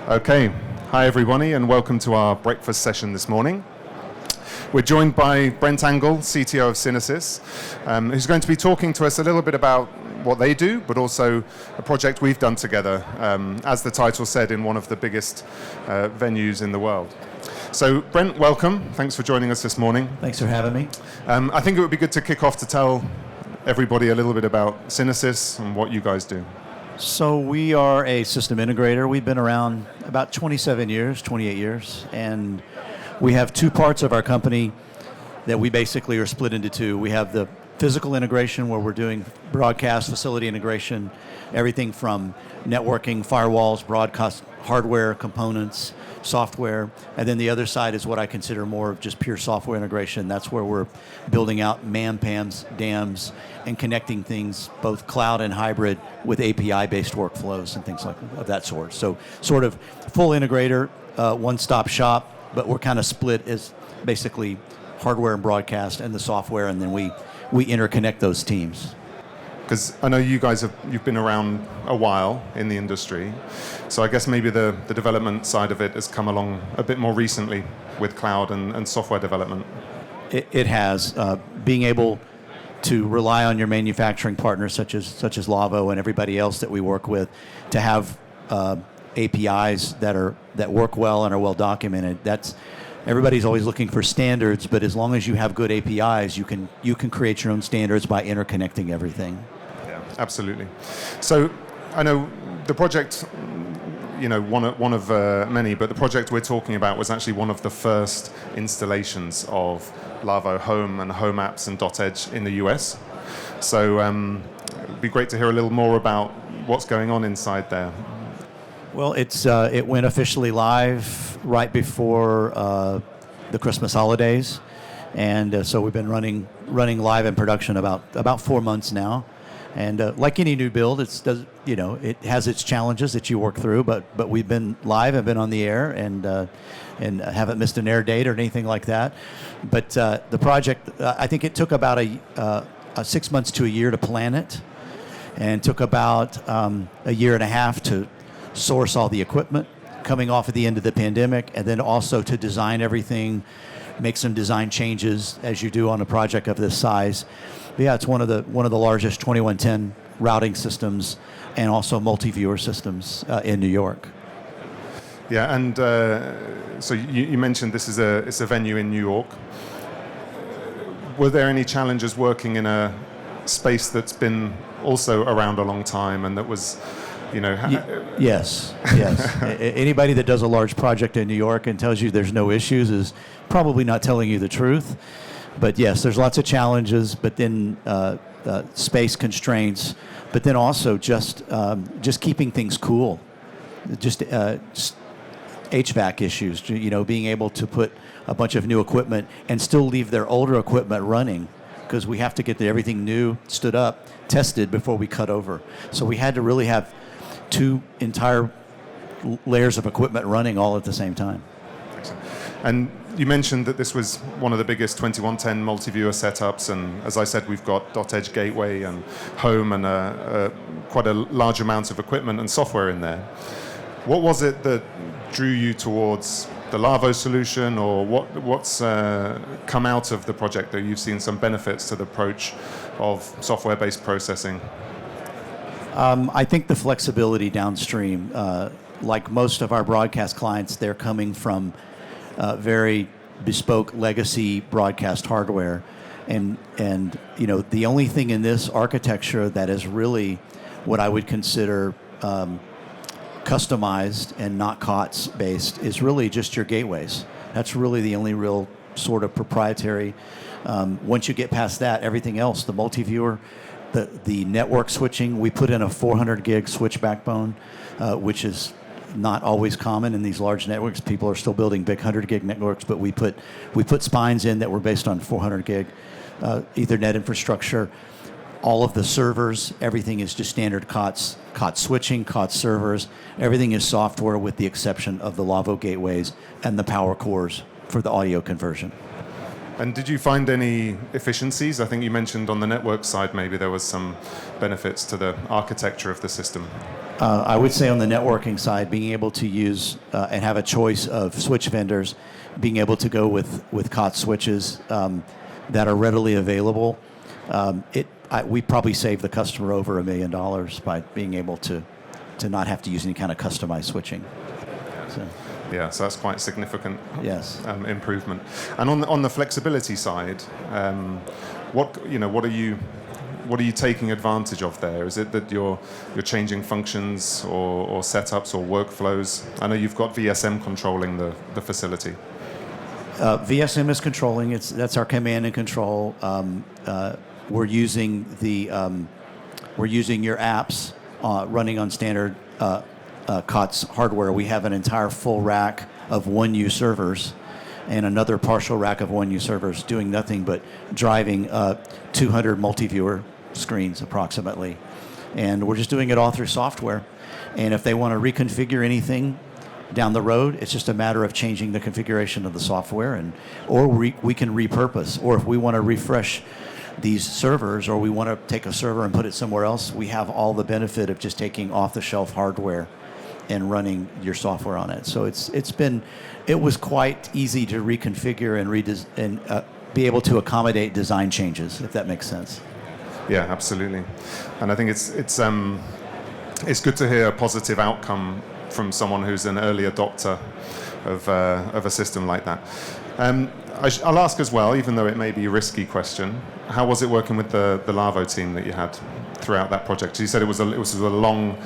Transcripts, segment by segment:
Okay, hi everybody and welcome to our breakfast session this morning. We're joined by Brent Angle, CTO of CineSys, who's going to be talking to us a little bit about what they do, but also a project we've done together, as the title said, in one of the biggest venues in the world. So Brent, welcome. Thanks for joining us this morning. Thanks for having me. I think it would be good to kick off to tell everybody a little bit about CineSys and what you guys do. So we are a system integrator. We've been around about 27 years, 28 years, and we have two parts of our company that we basically are split into two. We have the physical integration where we're doing broadcast facility integration, everything from networking, firewalls, broadcast hardware, components, software, and then the other side is what I consider more of just pure software integration. That's where we're building out MAM, PAMs, DAMs, and connecting things, both cloud and hybrid, with API-based workflows and things like of that sort. So sort of full integrator, one-stop shop, but we're kind of split as basically hardware and broadcast and the software, and then we interconnect those teams. Because I know you've been around a while in the industry, so I guess maybe the development side of it has come along a bit more recently with cloud and software development. It has. Being able to rely on your manufacturing partners such as Lawo and everybody else that we work with to have APIs that work well and are well documented. Everybody's always looking for standards, but as long as you have good APIs, you can create your own standards by interconnecting everything. Yeah, absolutely. So I know the project, one of many, but the project we're talking about was actually one of the first installations of Lawo Home and Home Apps and .edge in the US. So it'd be great to hear a little more about what's going on inside there. Well, it went officially live right before the Christmas holidays, and so we've been running live in production about 4 months now. And like any new build, it has its challenges that you work through, but we've been live and been on the air and haven't missed an air date or anything like that. But the project, I think it took about a 6 months to a year to plan it, and took about a year and a half to source all the equipment coming off at the end of the pandemic, and then also to design everything, make some design changes as you do on a project of this size. But yeah, it's one of the largest 2110 routing systems and also multiviewer systems in New York. Yeah, and so you mentioned it's a venue in New York. Were there any challenges working in a space that's been also around a long time and that was, Yes. Anybody that does a large project in New York and tells you there's no issues is probably not telling you the truth. But yes, there's lots of challenges, but then space constraints, but then also just keeping things cool, just HVAC issues, being able to put a bunch of new equipment and still leave their older equipment running, because we have to get everything new stood up, tested before we cut over. So we had to really have 2 entire layers of equipment running all at the same time. And you mentioned that this was one of the biggest 2110 multiviewer setups, and as I said, we've got .edge gateway and home and quite a large amount of equipment and software in there. What was it that drew you towards the Lawo solution, or what's come out of the project that you've seen some benefits to the approach of software-based processing? I think the flexibility downstream, like most of our broadcast clients, they're coming from very bespoke legacy broadcast hardware, and the only thing in this architecture that is really what I would consider customized and not COTS based is really just your gateways. That's really the only real sort of proprietary. Once you get past that, everything else, the multiviewer, the network switching, we put in a 400 gig switch backbone, which is not always common in these large networks. People are still building big 100 gig networks, but we put spines in that were based on 400 gig Ethernet infrastructure. All of the servers, everything is just standard COTS switching, COTS servers. Everything is software with the exception of the Lawo gateways and the power cores for the audio conversion. And did you find any efficiencies? I think you mentioned on the network side maybe there was some benefits to the architecture of the system. I would say on the networking side, being able to use and have a choice of switch vendors, being able to go with COTS switches that are readily available, we probably saved the customer over $1 million by being able to not have to use any kind of customized switching. So. Yeah, so that's quite significant. Yes. Improvement. And on the flexibility side, what are you taking advantage of there? Is it that you're changing functions or setups or workflows? I know you've got VSM controlling the facility. VSM is controlling. That's our command and control. We're using your apps running on standard COTS hardware. We have an entire full rack of 1U servers and another partial rack of 1U servers doing nothing but driving 200 multiviewer screens approximately. And we're just doing it all through software. And if they want to reconfigure anything down the road, it's just a matter of changing the configuration of the software, or we can repurpose. Or if we want to refresh these servers, or we want to take a server and put it somewhere else, we have all the benefit of just taking off-the-shelf hardware and running your software on it. So it was quite easy to reconfigure and be able to accommodate design changes, if that makes sense. Yeah, absolutely. And I think it's good to hear a positive outcome from someone who's an early adopter of a system like that. I'll ask as well, even though it may be a risky question, how was it working with the Lawo team that you had throughout that project? You said it was a long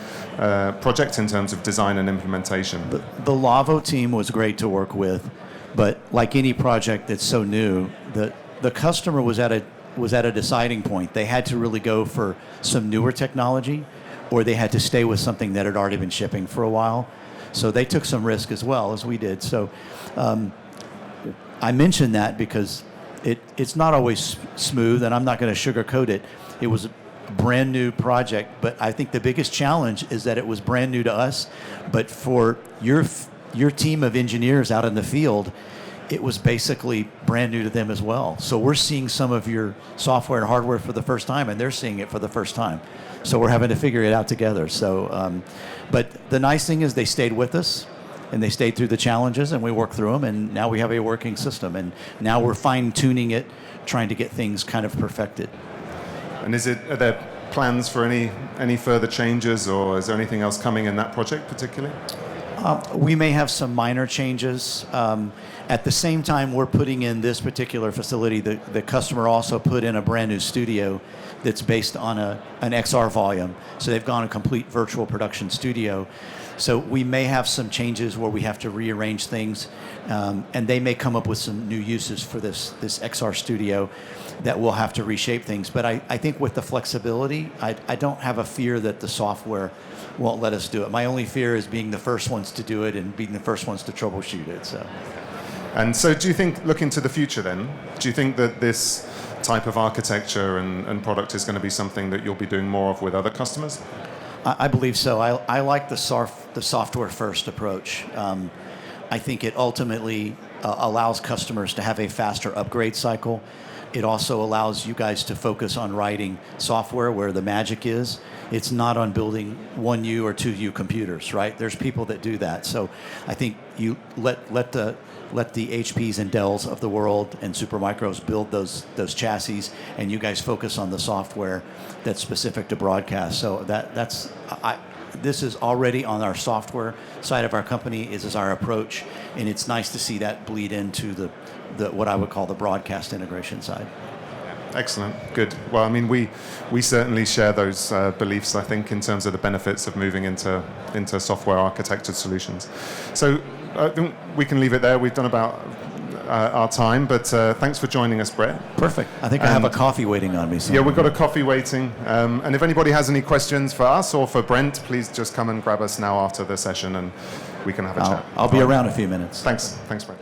project in terms of design and implementation. The Lawo team was great to work with, but like any project that's so new, the customer was at a deciding point. They had to really go for some newer technology, or they had to stay with something that had already been shipping for a while. So they took some risk as well as we did. So I mention that because it's not always smooth, and I'm not going to sugarcoat it. It was a brand new project, but I think the biggest challenge is that it was brand new to us, but for your team of engineers out in the field, it was basically brand new to them as well. So we're seeing some of your software and hardware for the first time, and they're seeing it for the first time. So we're having to figure it out together. So, but the nice thing is they stayed with us, and they stayed through the challenges, and we worked through them, and now we have a working system. And now we're fine-tuning it, trying to get things kind of perfected. And are there plans for any further changes, or is there anything else coming in that project particularly? We may have some minor changes. At the same time we're putting in this particular facility, the customer also put in a brand new studio that's based on an XR volume. So they've gone a complete virtual production studio. So we may have some changes where we have to rearrange things, and they may come up with some new uses for this XR studio that we'll have to reshape things. But I think with the flexibility, I don't have a fear that the software won't let us do it. My only fear is being the first ones to do it and being the first ones to troubleshoot it. So. And so do you think, looking to the future then, do you think that this type of architecture and product is going to be something that you'll be doing more of with other customers? I believe so. I like the software first approach. I think it ultimately allows customers to have a faster upgrade cycle. It also allows you guys to focus on writing software where the magic is. It's not on building 1U or 2U computers, right? There's people that do that. So I think you let the HPs and Dells of the world and Supermicros build those chassis, and you guys focus on the software that's specific to broadcast. So this is already on our software side of our company. Is our approach, and it's nice to see that bleed into the what I would call the broadcast integration side. Excellent, good. Well, I mean, we certainly share those beliefs, I think, in terms of the benefits of moving into software architected solutions. So I think we can leave it there. We've done about our time, but thanks for joining us, Brett. Perfect. I think I have a coffee waiting on me. So. Yeah, we've got a coffee waiting. And if anybody has any questions for us or for Brent, please just come and grab us now after the session, and we can have a chat. I'll be around a few minutes. Thanks, Brent.